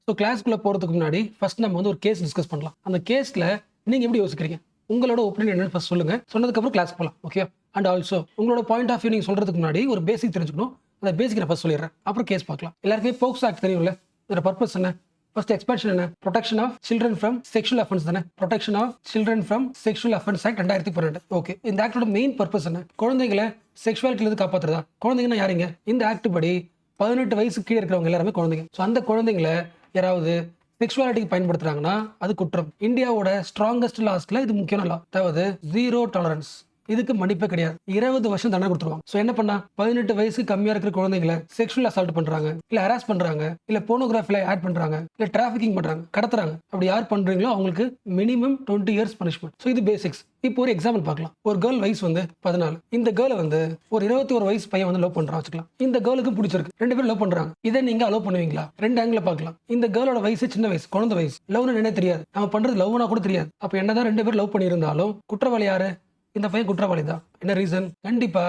So கிளாஸ்க்குள்ள போறதுக்கு முன்னாடி first நம்ம வந்து ஒரு கேஸ் டிஸ்கஸ் பண்ணலாம். அந்த கேஸ்ல நீங்க எப்படி யோசிக்கிறீங்க? உங்களோட ஒப்பீனியன் என்னன்னு ஃபர்ஸ்ட் சொல்லுங்க. சொன்னதுக்கப்புறம் கிளாஸ் போலாம். ஓகே. அண்ட் ஆல்சோ உங்களோட பாயிண்ட் ஆஃப் வியூ நீங்க சொல்றதுக்கு முன்னாடி ஒரு பேசிக் தெரிஞ்சுக்கணும். அந்த பேசிக் நான் ஃபர்ஸ்ட் சொல்லிடுறேன். அப்புறம் கேஸ் பார்க்கலாம். எல்லாருக்குமே போக்சோ ஆக்ட் தெரியும்ல? இதோட பர்பஸ் என்ன? ஃபர்ஸ்ட் எக்ஸ்பென்ஷன் என்ன? Protection of children from sexual offence தானே? Protection of children from sexual offence act 2012. Okay. இந்த ஆக்டோட மெயின் பர்பஸ் என்ன? குழந்தைகளை செக்ஷுவாலிட்டில இருந்து காப்பாத்துறதா? குழந்தைங்கன்னா யாருங்க? இந்த ஆக்ட் படி 18 வயசு கீழே இருக்கிறவங்க எல்லாருமே குழந்தைங்க. ஸோ அந்த குழந்தைங்களை யாராவது செக்ஷுவாலிட்டிக்கு பயன்படுத்துறாங்கன்னா அது குற்றம். இந்தியாவோட ஸ்ட்ராங்கஸ்ட் லாஸ்ட்ல இது முக்கியமான லா. அதாவது ஜீரோ டாலரன்ஸ். இதுக்கு மன்னிப்பே கிடையாது. 20 வருஷம் தண்டனை கொடுத்துருவாங்க. சோ என்ன பண்ணா 18 வயசு கம்மியா இருக்கிற குழந்தைகளை செக்ஷுவல் அசால்ட் பண்றாங்க, இல்ல ஹராஸ் பண்றாங்க, இல்ல போனோகிராஃபில ஆட் பண்றாங்க, இல்ல டிராஃபிக்கிங் பண்றாங்க, கடத்துறாங்க. அப்படி யார் பண்றீங்களோ அவங்களுக்கு மினிமம் 20 இயர்ஸ் பனிஷ்மெண்ட். சோ இது பேசிக்ஸ். இப்போ ஒரு எக்ஸாம்பிள் பார்க்கலாம். ஒரு கேர்ள் வயசு வந்து 14. இந்த கேர்ளை வந்து ஒரு 21 வயசு பையன் வந்து லவ் பண்றான் வச்சுக்கலாம். இந்த கேர்ளுக்கு பிடிச்சிருக்கு. 2 பேரும் லவ் பண்றாங்க. இதை நீங்க அலோவ் பண்ணுவீங்களா? 2 ஆங்கிள் பார்க்கலாம். இந்த கேர்ளோட வயசு சின்ன வயசு, குழந்தை வயசு. லவ்னு என்ன தெரியாது. நம்ம பண்றது லவ்னா கூட தெரியாது. அப்ப என்னதான் 2 பேரும் லவ் பண்ணியிருந்தாலும் குற்றவாளி யாரு? இந்த பையன் குற்றவாளி தான். என்ன ரீசன்? கண்டிப்பா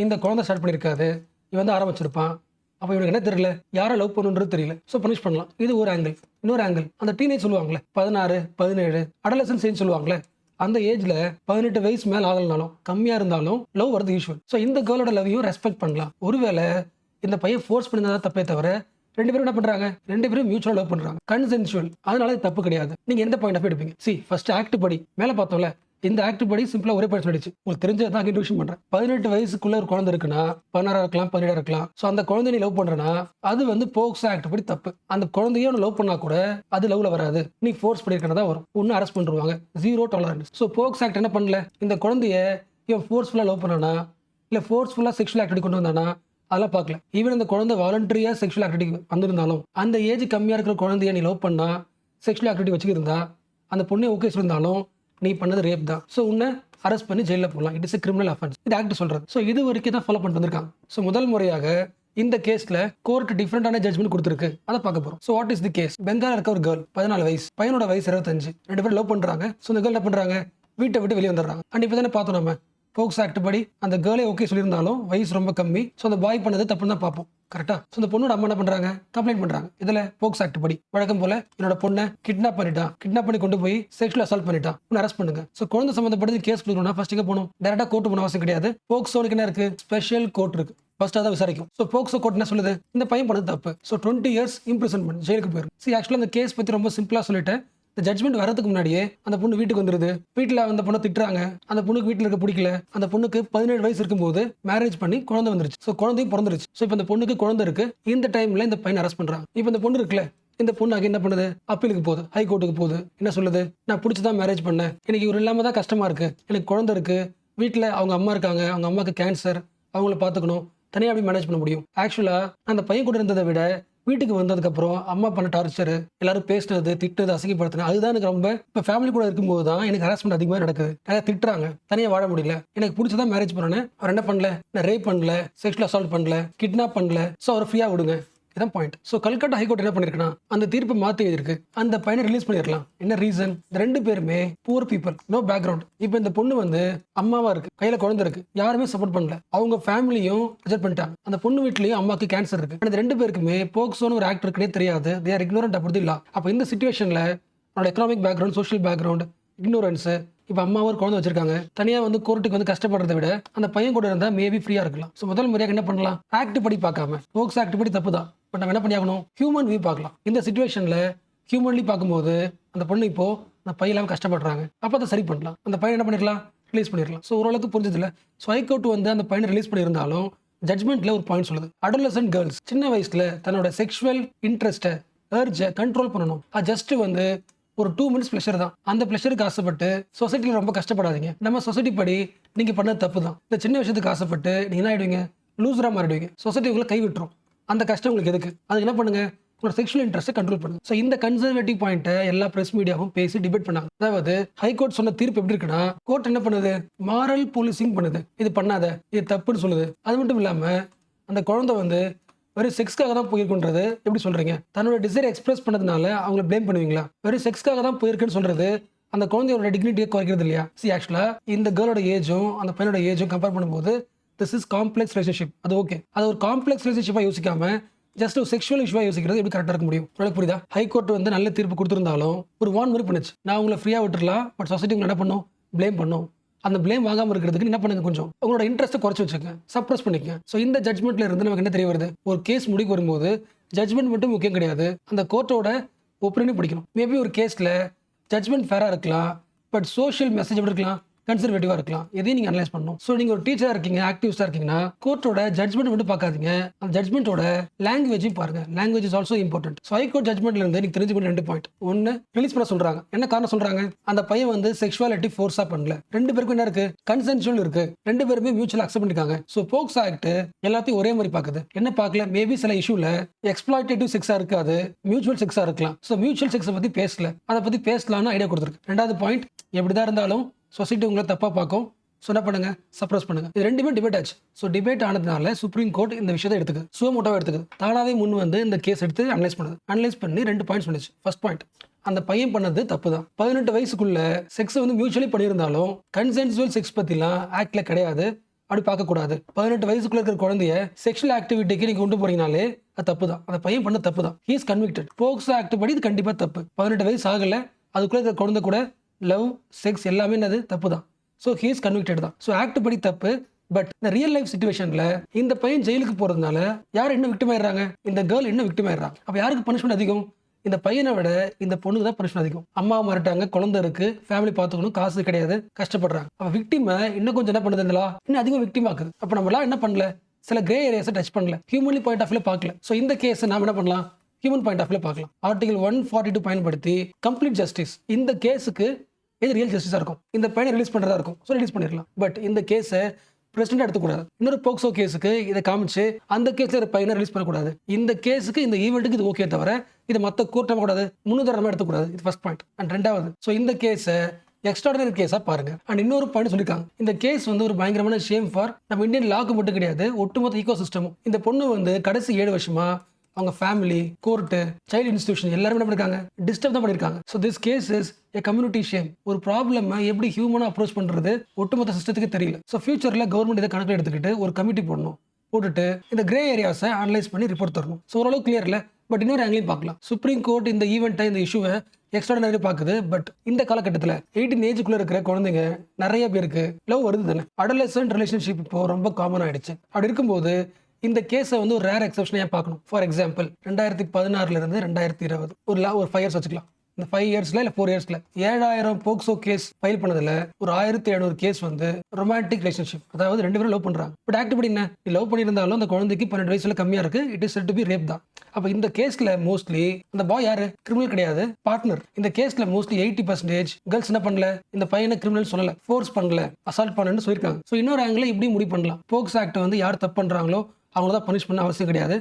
இந்த குழந்தை ஸ்டார்ட் பண்ணியிருக்காது. இவன் வந்து ஆரம்பிச்சிருப்பான். அப்ப இவனுக்கு என்ன தெரியல, யாரை லவ் பண்ணுன்றது தெரியல. ஸோ பனிஷ் பண்ணலாம். இது ஒரு ஆங்கிள். இன்னொரு ஆங்கிள், அந்த டீனேஜ் சொல்லுவாங்களே 16, 17 அடலசன்ஸ் ஏஜ் சொல்லுவாங்களே, அந்த ஏஜ்ல 18 வயசு மேல ஆகலனாலும் கம்மியா இருந்தாலும் லவ் வருது யூஸ்வல். ஸோ இந்த கேர்ளோட லவ்வையும் ரெஸ்பெக்ட் பண்ணலாம். ஒருவேளை இந்த பையன் ஃபோர்ஸ் பண்ணியிருந்தா தப்பே தவிர 2 பேரும் என்ன பண்றாங்க? 2 பேரும் மியூச்சுவல் லவ் பண்றாங்க, கன்சென்சுவல். அதனால இது தப்பு கிடையாது. நீங்க எந்த பாயிண்ட் ஆஃப் எடுப்பீங்க? ஃபர்ஸ்ட் ஆக்ட் படி மேல பார்த்தோம்ல, இந்த ஆக்ட் படி சிம்பிளா ஒரே பாயிண்ட் சொல்லிடுச்சு. உங்களுக்கு தெரிஞ்சதான் இன்ட்ரோடக்ஷன் பண்றேன். 18 வயசுக்குள்ள ஒரு குழந்தை இருக்குன்னா 16 இருக்கலாம், 17 இருக்கலாம். சோ அந்த குழந்தை நீ லவ் பண்றனா அது வந்து போக்சோ ஆக்ட் படி தப்பு. அந்த குழந்தைய லவ் பண்ணா கூட அது லவ்ல வராது. நீ ஃபோர்ஸ் பண்ணிருக்கனதா வரும். ஒன்னு அரெஸ்ட் பண்ணிடுவாங்க. Zero tolerance. So POCSO act என்ன பண்ணல? இந்த குழந்தைய இவன் ஃபோர்ஸ்ஃபுல்லா லவ் பண்ணானா இல்ல ஃபோர்ஸ்ஃபுல்லா செக்ஷுவல் ஆக்டிவிட்டி கொண்டு வந்தானா அதெல்லாம் பார்க்கல. ஈவன் இந்த குழந்தை வாலண்டரியா செக்ஷுவல் ஆக்டிவிட்டி வந்திருந்தாலும் அந்த ஏஜ் கம்மியா இருக்கிற குழந்தைய நீ லவ் பண்ணா செக்ஷுவல் ஆக்டிவிட்டி வச்சுக்கிருந்தா அந்த பொண்ணு ஓகே சொல்லியிருந்தாலும் நீ பண்ணது ரேப் தான். ஸோ உன்னை அரெஸ்ட் பண்ணி ஜெயிலில் போடலாம். It is criminal offence. இது ஆக்ட் சொல்றது. ஸோ இது வரைக்கும் தான் ஃபாலோ பண்ணிட்டு வந்திருக்காங்க. ஸோ முதல் முறையாக இந்த கேஸ்ல கோர்ட் டிஃபரெண்டான ஜட்மெண்ட் கொடுத்துருக்கு. அதை பார்க்க போறோம். So what is the case? Bengal இருக்க ஒரு கேர்ள் 14 வயசு, பையனோட வயசு 25. 2 பேரும் லவ் பண்றாங்க. ஸோ இந்த கேர்ள் என்ன பண்றாங்க? வீட்டை விட்டு வெளியே வந்துடுறாங்க. அண்ட் இப்போ தானே பார்த்தோம் நம்ம போக்சோ ஆக்ட் படி அந்த கேர்ளே ஓகே சொல்லியிருந்தாலும் வயசு ரொம்ப கம்மி. ஸோ அந்த பாய் பண்ணது தப்புன்னு தான் பார்ப்போம். கரெக்டா? ஸோ அந்த பொண்ணோட அம்மா என்ன பண்றாங்க? கம்ப்ளைண்ட் பண்றாங்க. இதுல போக்சோ ஆக்ட் படி வழக்கம் போல என்னோட பொண்ணை கிட்னாப் பண்ணிட்டான், கிட்னாப் பண்ணி கொண்டு போய் செக்ஷுவல் அசால்ட் பண்ணிட்டான், உன்னை அரெஸ்ட் பண்ணுங்க. ஸோ குழந்தை சம்பந்தப்பட்டது கேஸ் கொடுக்கணும்னா ஃபர்ஸ்ட் இங்க போகணும். டேரக்டா கோர்ட் போன அவசியம் கிடையாது. போக்சோனுக்கு என்ன இருக்கு? ஸ்பெஷல் கோர்ட் இருக்கு. ஃபர்ஸ்ட் அதான் விசாரிக்கும். ஸோ போக்சோ கோர்ட் என்ன சொல்லுது? இந்த பையன் பண்ணது தப்பு. ஸோ 20 இயர்ஸ் இம்ப்ரிசன்மெண்ட், ஜெயிலுக்கு போயிருக்கு. ஆக்சுவலா இந்த கேஸ் பத்தி ரொம்ப சிம்பிளா சொல்லிட்டேன். இந்த ஜட்மெண்ட் வரதுக்கு முன்னாடியே அந்த பொண்ணு வீட்டுக்கு வந்துருது. வீட்டுல அந்த பொண்ணை திட்டுறாங்க. அந்த பொண்ணுக்கு வீட்டுல இருக்க பிடிக்கல. அந்த பொண்ணுக்கு 17 வயசு இருக்கும்போது மேரேஜ் பண்ணி குழந்தை வந்துருச்சு. ஸோ குழந்தையும் பிறந்துருச்சு. ஸோ இப்போ இந்த பொண்ணுக்கு குழந்தை இருக்கு. இந்த டைம்ல இந்த பையனை அரெஸ்ட் பண்றாங்க. இப்போ இந்த பொண்ணு இருக்குல்ல, இந்த பொண்ணு அங்கே என்ன பண்ணுது? அப்பீலுக்கு போகுது, ஹை கோர்ட்டுக்கு போகுது. என்ன சொல்லுது? நான் பிடிச்சதான் மேரேஜ் பண்ணேன், எனக்கு இவர் இல்லாம தான் கஷ்டமா இருக்கு, எனக்கு குழந்தை இருக்கு, வீட்டுல அவங்க அம்மா இருக்காங்க, அவங்க அம்மாவுக்கு கேன்சர், அவங்கள பாத்துக்கணும், தனியா எப்படி மேனேஜ் பண்ண முடியும்? ஆக்சுவலா அந்த பையன் கூட இருந்ததை விட வீட்டுக்கு வந்ததுக்கு அப்புறம் அம்மா பண்ண டார்ச்சர், எல்லாரும் பேசுனது, திட்டுறது, அசிங்கப்படுத்தினது, அதுதான் எனக்கு ரொம்ப. இப்ப ஃபேமிலி கூட இருக்கும்போது தான் எனக்கு ஹராஸ்மெண்ட் அதிகமாக நடக்குது. நிறைய திட்டுறாங்க, தனியா வாழ முடியல, எனக்கு பிடிச்சதான் மேரேஜ் பண்ணேன், அவர் என்ன பண்ணல, நான் ரேப் பண்ணல, செக்ஷுவல் அசால்ட் பண்ணல, கிட்னாப் பண்ணல, ஸோ அவர் ஃப்ரீயா விடுங்க. இதான் பாயிண்ட். ஸோ கல்கட்டா ஹைகோர்ட் என்ன பண்ணிருக்குன்னா அந்த தீர்ப்பை மாற்றி எழுதிருக்கு. அந்த பையனை ரிலீஸ் பண்ணிருக்கலாம். என்ன ரீசன்? 2 பேருமே புவர் பீப்புள், நோ பேக்ரவுண்ட். இப்போ இந்த பொண்ணு வந்து அம்மாவா இருக்கு, கையில குழந்தை இருக்கு, யாருமே சப்போர்ட் பண்ணல, அவங்க ஃபேமிலியும் ரிஜெக்ட் பண்ணிட்டாங்க. அந்த பொண்ணு வீட்லயும் அம்மாக்கு கேன்சர் இருக்கு. அந்த 2 பேருக்குமே போக்சோன்னு ஒரு ஆக்ட் இருக்குன்னே தெரியாது. தே ஆர் இக்னோரண்ட் அப்படி இல்ல. அப்போ இந்த சிச்சுவேஷன்ல அவனோட economic background, social background, ignorance, இப்போ அம்மா ஒரு குழந்தை வச்சிருக்காங்க, தனியா வந்து கோர்ட்டுக்கு வந்து கஷ்டப்படுறதை விட அந்த பையன் கூட இருந்தா மேபி ஃப்ரீயா இருக்கலாம். ஸோ முதல் முறையாக என்ன பண்ணலாம்? ஆக்ட் படி பார்க்காம, போக்சோ ஆக்ட் படி தப்பு தான், பட் நம்ம என்ன பண்ணியாகணும்? ஹியூமன் வியூ பார்க்கலாம். இந்த சிச்சுவேஷன்ல ஹியூமன்லி பார்க்கும்போது அந்த பொண்ணு இப்போ அந்த பையன் இல்லாமல் கஷ்டப்படுறாங்க, அப்போ அதை சரி பண்ணலாம். அந்த பையன் என்ன பண்ணிருக்கலாம்? ரிலீஸ் பண்ணிடலாம். ஸோ ஓரளவுக்கு புரிஞ்சது இல்லை. ஸோ ஹைகோர்ட் வந்து அந்த பையனை ரிலீஸ் பண்ணியிருந்தாலும் ஜட்மெண்ட்ல ஒரு பாயிண்ட் சொல்லுது. அடோலசன்ட் கேர்ள்ஸ் சின்ன வயசுல தன்னோட செக்ஷுவல் இன்ட்ரெஸ்ட்டை, அர்ஜை கண்ட்ரோல் பண்ணணும். அது ஜஸ்ட் வந்து ஒரு 2 மினிட்ஸ் ப்ளஷர் தான். அந்த ப்ளஷருக்கு ஆசைப்பட்டு சொசைட்டியில் ரொம்ப கஷ்டப்படாதீங்க. நம்ம சொசைட்டி படி நீங்க பண்ணது தப்பு தான். இந்த சின்ன விஷயத்துக்கு ஆசைப்பட்டு நீங்க என்ன ஆயிடுவீங்க? லூசரா மாறிடுவீங்க. சொசைட்டி உங்களை கை விட்டுரும். அந்த கஷ்டம் உங்களுக்கு எதுக்கு? அதுக்கு என்ன பண்ணுங்க? உங்களோட செக்ஷுவல் இன்ட்ரெஸ்ட்டை கண்ட்ரோல் பண்ணுங்க. ஸோ இந்த கன்சர்வேட்டிவ் பாயிண்ட்டை எல்லா பிரஸ் மீடியாவும் பேசி டிபேட் பண்ணாங்க. அதாவது ஹைகோர்ட் சொன்ன தீர்ப்பு எப்படி இருக்குன்னா, கோர்ட் என்ன பண்ணுது? மாரல் போலீசிங் பண்ணுது. இது பண்ணாத, இது தப்புன்னு சொல்லுது. அது மட்டும் இல்லாம அந்த குழந்தை வந்து வெறும் செக்ஸ்க்காக தான் போயிருக்குன்றது எப்படி சொல்றீங்க? தன்னோட டிசைர் எக்ஸ்பிரஸ் பண்ணதுனால அவங்களை பிளேம் பண்ணுவீங்களா? வெறும் செக்ஸ்க்காக தான் போயிருக்குன்னு சொல்றது அந்த குழந்தையோட டிக்னிட்டியை குறைக்கிறது இல்லையா? ஆக்சுவலா இந்த கேர்ளோட ஏஜும் அந்த பையனோட ஏஜும் கம்பேர் பண்ணும்போது திஸ் இஸ் காம்ப்ளெக்ஸ் ரிலேஷன்ஷிப். அது ஓகே. அது ஒரு காம்ப்ளெக்ஸ் ரிலேஷன்ஷிப்பா யோசிக்காம ஜஸ்ட் ஒரு செக்ஷுவல் இஷ்யூவாக யோசிக்கிறது எப்படி கரெக்டாக இருக்க முடியும்? உங்களுக்கு புரியுதா? ஹைகோர்ட் வந்து நல்ல தீர்ப்பு கொடுத்துருந்தாலும் ஒரு வான் மாதிரி பண்ணுச்சு, நான் உங்களை ஃப்ரீயாக விட்டுறலாம், பட் சொசைட்டி உங்களை என்ன பண்ணும், ப்ளேம் பண்ணும். அந்த ப்ளேம் வாங்காமல் இருக்கிறதுக்கு என்ன பண்ணுங்க, கொஞ்சம் உங்களோட இன்ட்ரெஸ்ட்டை குறைச்சி வச்சுக்கங்க, சப்ரஸ் பண்ணிக்கங்க. ஸோ இந்த ஜட்மெண்ட்ல இருந்து நமக்கு என்ன தெரிய வருது, ஒரு கேஸ் முடிக்க வரும்போது ஜட்மெண்ட் மட்டும் முக்கியம் கிடையாது, அந்த கோர்ட்டோட ஒப்பீனியன் படிக்கணும். மேபி ஒரு கேஸில் ஜட்மெண்ட் ஃபேராக இருக்கலாம், பட் சோஷியல் மெசேஜ் எப்படி இருக்கலாம், கன்சர்வேட்டிவாக இருக்கலாம். எதையும் நீங்கள் அனலைஸ் பண்ணணும். ஸோ நீங்கள் ஒரு டீச்சராக இருக்கீங்க, ஆக்டிவிஸ்டாக இருக்கீங்கன்னா கோர்ட்டோட ஜட்மெண்ட் மட்டும் பார்க்காதீங்க, அந்த ஜட்மெண்ட்டோட லாங்குவேஜையும் பாருங்க. Language is also important. So high court ஜட்மெண்ட்ல இருந்து நீங்கள் தெரிஞ்சுக்கணும் 2 பாயிண்ட். ஒன்று, ரிலீஸ் பண்ண சொல்றாங்க. என்ன காரணம் சொல்றாங்க, அந்த பையன் வந்து செக்ஷுவாலிட்டி ஃபோர்ஸாக பண்ணல, 2 பேருக்கும் என்ன இருக்கு, கன்சென்சுவல் இருக்கு, 2 பேருமே மியூச்சுவல் அக்செப்ட் பண்ணிருக்காங்க. ஸோ போக்சோ ஆக்ட் எல்லாத்தையும் ஒரே மாதிரி பார்க்குது. என்ன பார்க்கல, மேபி சில இஷ்யூல எக்ஸ்ப்ளாய்டேட்டிவ் செக்ஸாக இருக்காது, மியூச்சுவல் செக்ஸாக இருக்கலாம். ஸோ மியூச்சுவல் செக்ஸை பற்றி பேசல, அதை பற்றி பேசலாம்னு ஐடியா கொடுத்துருக்கு. 2வது பாயிண்ட், எப்படிதான் இருந்தாலும் சொசைட்டி உங்களை தப்பாக பார்க்கும். ஸோ என்ன பண்ணுங்க, சப்ரஸ் பண்ணுங்க. இது 2மே டிபேட் ஆச்சு. ஸோ டிபேட் ஆனதுனால சுப்ரீம் கோர்ட் இந்த விஷயத்தை எடுத்துக்குது, சுவமோட்டாவை எடுத்துக்குது, தானாவே முன் வந்து இந்த கேஸ் எடுத்து அனலைஸ் பண்ணுது. அனலைஸ் பண்ணி 2 பாயிண்ட்ஸ் சொன்னிச்சு. ஃபர்ஸ்ட் பாயிண்ட், அந்த பையன் பண்ணது தப்பு தான். 18 வயசுக்குள்ள செக்ஸ் வந்து மியூச்சுவலி பண்ணியிருந்தாலும் கன்சென்சுவல் செக்ஸ் பற்றிலாம் ஆக்ட்ல கிடையாது, அப்படி பார்க்கக்கூடாது. 18 வயசுக்குள்ள இருக்கிற குழந்தைய செக்ஷுவல் ஆக்டிவிட்டிக்கு நீங்க கொண்டு போறீங்கனாலே அது தப்பு தான். அந்த பையன் பண்ண தப்பு தான். He is convicted. POCSO act படி இது கண்டிப்பாக தப்பு. 18 வயசு ஆகல, அதுக்குள்ள இருக்கிற குழந்தை கூட லவ் செக்ஸ் எல்லாமே என்னது தப்பு தான். ஸோ ஹீ இஸ் கன்விக்டட் தான். ஸோ ஆக்ட் படி தப்பு. பட் இந்த ரியல் லைஃப் சிச்சுவேஷன்ல இந்த பையன் ஜெயிலுக்கு போறதுனால யார் என்ன விக்டிம் ஆயிடுறாங்க, இந்த கேர்ள் என்ன விக்டிம் ஆயிடுறாங்க. அப்போ யாருக்கு பனிஷ்மெண்ட் அதிகம், இந்த பையனை விட இந்த பொண்ணுக்கு தான் பனிஷ்மெண்ட் அதிகம். அம்மா மாறிட்டாங்க, குழந்தை இருக்கு, ஃபேமிலி பார்த்துக்கணும், காசு கிடையாது, கஷ்டப்படுறாங்க. அப்போ விக்டிமை இன்னும் கொஞ்சம் என்ன பண்ணுது, இன்னும் அதிகம் விக்டிம் ஆக்குது. அப்போ நம்மளாம் என்ன பண்ணல, சில கிரே ஏரியாஸை டச் பண்ணல, ஹியூமன்லி பாயிண்ட் ஆஃப் வியூ பார்க்கல. ஸோ இந்த கேஸை நாம என்ன பண்ணலாம், ஹியூமன் பாயிண்ட் ஆஃப் வியூ பார்க்கலாம். ஆர்டிகல் 142 பயன்படுத்தி கம்ப்ளீட் ஜஸ்டிஸ். இந்த கேஸுக்கு இது ரியல் ஜஸ்டிஸாக இருக்கும், இந்த பையனை ரிலீஸ் பண்ணுறதா இருக்கும். ஸோ ரிலீஸ் பண்ணிடலாம். பட் இந்த கேஸை பிரசிடென்ட் எடுத்துக்கூடாது. இன்னொரு போக்சோ கேஸுக்கு இதை காமிச்சு அந்த கேஸில் ஒரு பையனை ரிலீஸ் பண்ணக்கூடாது. இந்த கேஸுக்கு இந்த ஈவெண்ட்டுக்கு இது ஓகே தவிர இது மற்ற கோர்ட்டாக கூடாது, முன்னுதாரணமாக எடுத்துக்கூடாது. இது ஃபர்ஸ்ட் பாயிண்ட். அண்ட் 2வது, ஸோ இந்த கேஸை எக்ஸ்ட்ராடனரி கேஸாக பாருங்க. அண்ட் இன்னொரு பாயிண்ட் சொல்லியிருக்காங்க, இந்த கேஸ் வந்து ஒரு பயங்கரமான ஷேம் ஃபார் நம்ம இந்தியன் லாக்கு மட்டும் கிடையாது, ஒட்டுமொத்த ஈகோ சிஸ்டமும். இந்த பொண்ணு வந்து கடைசி 7 வருஷமா அவங்க ஃபேமிலி, கோர்ட்டு, சைல்டு இன்ஸ்டிடியூஷன் எல்லாரும் என்ன பண்ணிருக்காங்க, டிஸ்டர்ப் தான் பண்ணிருக்காங்க. So this case is a community shame. ஒரு ப்ராப்ளம் எப்படி ஹியூமனாக அப்ரோச் பண்ணுறது ஒட்டுமொத்த சிஸ்டத்துக்கு தெரியல. ஸோ ஃபியூச்சரில் கவர்மெண்ட் இதை கணக்கில் எடுத்துக்கிட்டு ஒரு கமிட்டி போடணும், போட்டுட்டு இந்த கிரே ஏரியாஸை அனலைஸ் பண்ணி ரிப்போர்ட் தரணும். ஸோ ஓரளவு கிளியர் இல்லை, பட் இன்னொரு ஆங்கிலையும் பார்க்கலாம். சுப்ரீம் கோர்ட் இந்த ஈவெண்ட்டை, இந்த இஷ்யூவை எக்ஸ்ட்ராடனரி பார்க்குது. பட் இந்த காலகட்டத்தில் 18 ஏஜுக்குள்ள இருக்கிற குழந்தைங்க நிறைய பேருக்கு லவ் வருது தானே. அடலசன்ட் ரிலேஷன்ஷிப் இப்போ ரொம்ப காமன் ஆயிடுச்சு. அப்படி இருக்கும்போது இந்த கேஸை வந்து ஒரு ரேர் எக்ஸப்ஷனாக பார்க்கணும். ஃபார் எக்ஸாம்பிள் 2016 இருந்து 2020 ஒரு 5 இயர்ஸ் வச்சுக்கலாம். இந்த 5 இயர்ஸ்ல இல்லை 4 இயர்ஸ்ல 7000 போக்சோ கேஸ் ஃபைல் பண்ணதுல ஒரு 1700 கேஸ் வந்து ரொமான்டிக் ரிலேஷன்ஷிப், அதாவது 2 பேரும் லவ் பண்றாங்க. பட் ஆக்ட் படி என்ன, லவ் பண்ணியிருந்தாலும் அந்த குழந்தைக்கு 12 வயசுல கம்மியா இருக்கு, it is said to be rape தான். அப்போ இந்த கேஸ்ல மோஸ்ட்லி அந்த பாய் யாரு, கிரிமினல் கிடையாது, பார்ட்னர். இந்த கேஸ்ல மோஸ்ட்லி 80% கேர்ள்ஸ் என்ன பண்ணல, இந்த பையனை கிரிமினல் சொல்லல, ஃபோர்ஸ் பண்ணல, அசால்ட் பண்ணலன்னு சொல்லியிருக்காங்க. ஸோ இன்னொரு ஆங்கிள் இப்படி முடிவு பண்ணலாம், போக்சோ ஆக்ட் வந்து யார் தப்பு பண்றாங்களோ அவங்கள தான் பனிஷ் பண்ண அவசியம் கிடையாது.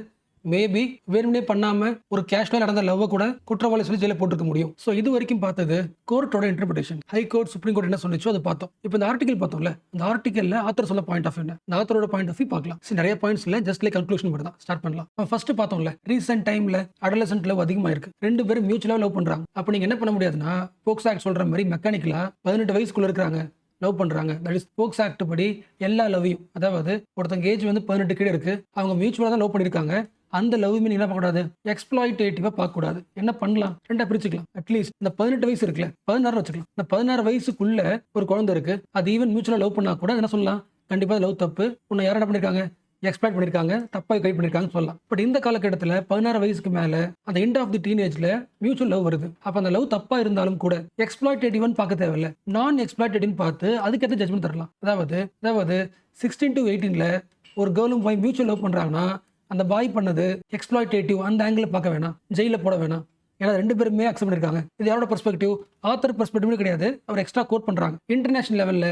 மேபி வேணும்னே பண்ணாம ஒரு கேஷுவலா நடந்த லவ் கூட குற்றவாளி சொல்லி ஜெயில போட்டுருக்க முடியும். ஸோ இது வரைக்கும் பார்த்தது கோர்ட்டோட interpretation. High court, supreme court என்ன சொன்னிச்சோ அதை பார்த்தோம். இப்போ இந்த ஆர்டிகல் பார்த்தோம்ல, இந்த ஆர்டிகல்ல ஆத்தர் சொல்ல பாயிண்ட் ஆஃப் என்ன, இந்த ஆத்தரோட பாயிண்ட் ஆஃப் வியூ பார்க்கலாம். நிறைய பாயிண்ட்ஸ் இல்லை, ஜஸ்ட் லைக் கன்க்ளூஷன் மட்டும் தான் ஸ்டார்ட் பண்ணலாம். ஃபர்ஸ்ட் பார்த்தோம்ல, ரீசென்ட் டைம்ல அடலசன்ட் லவ் அதிகமாக இருக்கு, 2 பேரும் மியூச்சுவலா லவ் பண்றாங்க. அப்போ நீங்க என்ன பண்ண முடியாதுன்னா, போக்சோ ஆக்ட் சொல்ற மாதிரி மெக்கானிக்கலா 18 வயசுக்குள்ள இருக்கிறாங்க லவ் பண்றாங்க, தட் இஸ் போக்சோ ஆக்ட் படி எல்லா லவ்வையும், அதாவது ஒருத்தங்க ஏஜ் வந்து 18 கீழே இருக்கு, அவங்க மியூச்சுவலா தான் லவ் பண்ணிருக்காங்க, அந்த லவ் மீன் என்ன பார்க்கக்கூடாது, எக்ஸ்ப்ளாய்டேட்டிவா பார்க்கக்கூடாது. என்ன பண்ணலாம், 2 பிரிச்சுக்கலாம். அட்லீஸ்ட் இந்த 18 வயசு இருக்குல்ல, 16 வச்சுக்கலாம். இந்த 16 வயசுக்குள்ள ஒரு குழந்தை இருக்கு, அது ஈவன் மியூச்சுவலா லவ் பண்ணா கூட என்ன சொல்லலாம், கண்டிப்பா லவ் தப்பு, உன்னை யாரும் என்ன பண்ணிருக்காங்க, எக்ஸ்ப்ளாய்ட் பண்ணிருக்காங்க, தப்பா கை பண்ணிருக்காங்கன்னு சொல்லலாம். பட் இந்த காலகட்டத்தில் 16 வயசுக்கு மேல அந்த எண்ட் ஆஃப் தி டீனேஜ்ல மியூச்சுவல் லவ் வருது. அப்ப அந்த லவ் தப்பா இருந்தாலும் கூட எக்ஸ்ப்ளாய்டேட்டிவ்னு பார்க்க தேவையில்ல, நான் எக்ஸ்ப்ளாய்டேட்டிவ்னு பார்த்து அதுக்கேற்ற ஜட்மெண்ட் தரலாம். அதாவது 16 to 18ல ஒரு கேர்ளும் பாய் மியூச்சுவல் லவ் பண்றாங்கன்னா அந்த பாய் பண்ணது எக்ஸ்ப்ளாய்டேட்டிவ், அந்த ஆங்கிள் பார்க்க வேணாம், ஜெயில போட வேணாம். ஏன்னா 2 பேருமே அக்செப்ட் பண்ணிருக்காங்க. இது யாரோட பெர்ஸ்பெக்டிவ், ஆத்தர் பெர்ஸ்பெக்டிவ் கிடையாது, அவர் எக்ஸ்ட்ரா கோட் பண்றாங்க. இன்டர்நேஷனல் லெவல்ல,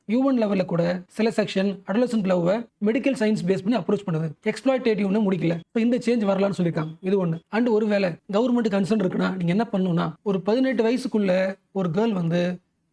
ஹியூமன் லெவலில் கூட சில செக்ஷன் அடலசன்ட் லவ்வை மெடிக்கல் சயின்ஸ் பேஸ் பண்ணி அப்ரோச் பண்ணுது, எக்ஸ்ப்ளாய்டேட்டிவ்னு முடிக்கல. இப்போ இந்த சேஞ்ச் வரலாம்னு சொல்லியிருக்காங்க. இது ஒன்று. அண்ட் ஒருவேளை கவர்மெண்ட் கன்சர்ன் இருக்குன்னா நீங்க என்ன பண்ணணும்னா, ஒரு 18 வயசுக்குள்ள ஒரு கேர்ள் வந்து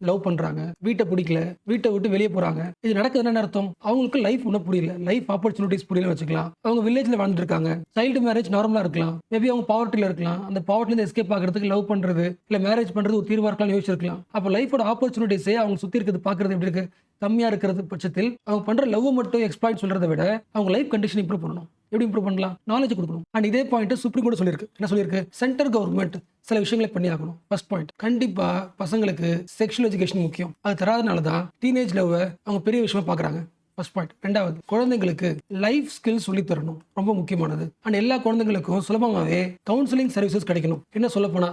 லவ் பண்றாங்க, வீட்டை பிடிக்கல, வீட்டை விட்டு வெளியே போறாங்க, இது நடக்குது என்ன அர்த்தம், அவங்களுக்கு லைஃப் ஒன்றும் புரியல, லைஃப் ஆப்பர்ச்சுனிட்டிஸ் புரியல வச்சுக்கலாம். அவங்க வில்லேஜ்ல வாழ்ந்துட்டு இருக்காங்க, சைல்டு மேரேஜ் நார்மலா இருக்கலாம், மேபி அவங்க பாவர்ட்டில இருக்கலாம், அந்த பாவர்ட்டில எஸ்கேப் ஆகிறதுக்கு லவ் பண்றது இல்ல மேரேஜ் பண்றது ஒரு தீர்வா இருக்கலாம் யோசிச்சிருக்கலாம். அப்போ லைஃபோட ஆப்பர்ச்சுனிட்டிஸே அவங்க சுத்தி இருக்கிறது பாக்குறது எப்படி இருக்கு, கம்மியா இருக்கிறது பட்சத்தில் அவங்க பண்ற லவ் மட்டும் எக்ஸ்ப்ளாய்ட் சொல்றதை விட அவங்க லைஃப் கண்டிஷன் இம்ப்ரூவ் பண்ணணும். எப்படி இம்ப்ரூவ் பண்ணலாம்? நாலேஜ் கொடுக்கணும். அண்ட் இதே பாயிண்ட் சுப்ரீம் கோர்ட் சொல்லியிருக்கு. என்ன சொல்லியிருக்கு? சென்ட்ரல் கவர்மெண்ட் சில விஷயங்களை பண்ணி ஆகணும். ஃபர்ஸ்ட் பாயிண்ட், கண்டிப்பா பசங்களுக்கு செக்ஷுவல் எஜுகேஷன் முக்கியம். அது தராதனால தான் டீனேஜ் லவ் அவங்க பெரிய விஷயமா பார்க்குறாங்க. First point. ரெண்டாவது, குழந்தைங்களுக்கு லைஃப் ஸ்கில்ஸ் சொல்லி தரணும், ரொம்ப முக்கியமானது. அண்ட் எல்லா குழந்தைங்களுக்கும் சுலபமாகவே கவுன்சிலிங் சர்வீசஸ் கிடைக்கணும். என்ன சொல்ல போனா,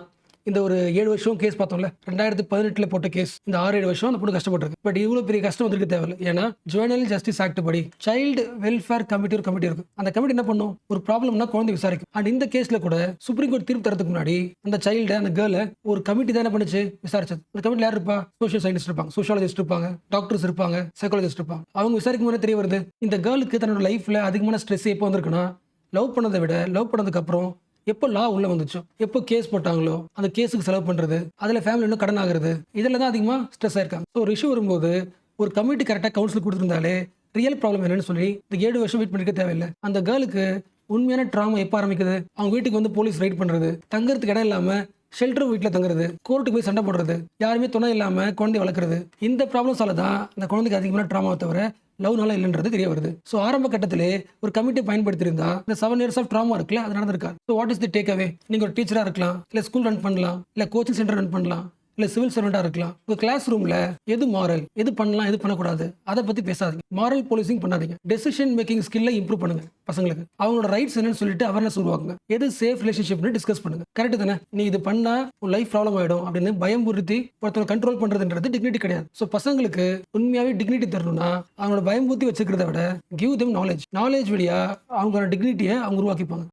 இந்த ஒரு 7 வருஷம் கேஸ் பார்த்தோம்ல, 2018 போட்ட கேஸ், இந்த 6-7 வருஷம் அந்த பொண்ணு கஷ்டப்பட்டிருக்கு. பட் இவ்வளோ பெரிய கஷ்டம் வந்துருக்கு தேவையில்லை. ஏன்னா ஜுவனல் ஜஸ்டிஸ் ஆக்ட் படி சைல்டு வெல்ஃபேர் கமிட்டி ஒரு கமிட்டி இருக்கு. அந்த கமிட்டி என்ன பண்ணும்? ஒரு ப்ராப்ளம்னா குழந்தை விசாரிக்கும். அண்ட் இந்த கேஸ்ல கூட சுப்ரீம் கோர்ட் தீர்ப்பு தரதுக்கு முன்னாடி அந்த சைல்டு, அந்த கேர்ளை ஒரு கமிட்டி தான் என்ன பண்ணுச்சு? விசாரிச்சது. அந்த கமிட்டியில் யார் இருப்பா? சோஷியல் சயின்டிஸ்ட் இருப்பாங்க, சோஷியாலஜிஸ்ட் இருப்பாங்க, டாக்டர்ஸ் இருப்பாங்க, சைக்காலஜிஸ்ட் இருப்பாங்க. அவங்க விசாரிக்கும் போது தெரிய வருது, இந்த கேர்ளுக்கு தன்னோட லைஃப்ல அதிகமான ஸ்ட்ரெஸ் எப்போ வந்திருக்குன்னா, லவ் பண்ணதை விட லவ் பண்ணதுக்கு அப்புறம் எப்போ லா உள்ள வந்துச்சோ, எப்போ கேஸ் போட்டாங்களோ, அந்த கேஸுக்கு செலவு பண்றது, அதுல ஃபேமிலி இன்னும் கடன் ஆகுறது, இதில் தான் அதிகமாக ஸ்ட்ரெஸ் ஆயிருக்காங்க. ஸோ ஒரு இஷ்யூ வரும்போது ஒரு கமிட்டி கரெக்டாக கவுன்சில் கொடுத்துருந்தாலே ரியல் ப்ராப்ளம் என்னன்னு சொல்லி இந்த 7 வருஷம் வெயிட் பண்ணிக்க தேவையில்லை. அந்த கேர்ளுக்கு உண்மையான ட்ராமா எப்போ ஆரம்பிக்குது? அவங்க வீட்டுக்கு வந்து போலீஸ் ரைட் பண்றது, தங்கறதுக்கு இடம் இல்லாம ஷெல்டர் வீட்டில் தங்குறது, கோர்ட்டுக்கு போய் சண்டை போடுறது, யாருமே துணை இல்லாம குழந்தை வளர்க்குறது, இந்த ப்ராப்ளம்ஸால தான் அந்த குழந்தைக்கு அதிகமான ட்ராமாவை தவிர லவ்னால இல்லைன்றது தெரிய வருது. ஸோ ஆரம்ப கட்டத்திலே ஒரு கமிட்டி பயன்படுத்தியிருந்தா இந்த 7 years ஆஃப் ட்ராமா இருக்குல்ல, அது நடந்திருக்காது. So what is the take away? நீங்கள் ஒரு டீச்சராக இருக்கலாம், இல்லை ஸ்கூல் ரன் பண்ணலாம், இல்லை கோச்சிங் சென்டர் ரன் பண்ணலாம், இல்லை சிவில் சர்வெண்ட்டாக இருக்கலாம். உங்கள் கிளாஸ் ரூமில் எது மாரல், எது பண்ணலாம், எது பண்ணக்கூடாது, அதை பற்றி பேசாதீங்க. மாரல் போலீசிங் பண்ணாதீங்க. டெசிஷன் மேக்கிங் ஸ்கில்லை இம்ப்ரூவ் பண்ணுங்க. பசங்களுக்கு அவங்களோட ரைட்ஸ் என்னன்னு சொல்லிட்டு அவேர்னஸ் உருவாக்குங்க. எது சேஃப் ரிலேஷன்ஷிப்னு டிஸ்கஸ் பண்ணுங்க. கரெக்ட் தானே? நீ இது பண்ணா உன் லைஃப் ப்ராப்ளம் ஆகிடும் அப்படின்னு பயம் புறுத்தி ஒருத்தவங்க கண்ட்ரோல் பண்ணுறதுன்றது டிக்னிட்டி கிடையாது. ஸோ பசங்களுக்கு உண்மையாகவே டிக்னிட்டி தரணும்னா அவங்களோட பயம் புத்தி வச்சுக்கிறத விட கிவ் தெம் நாலேஜ். நாலேஜ் வழியா அவங்களோட டிக்னிட்டியை அவங்க உருவாக்கிப்பாங்க.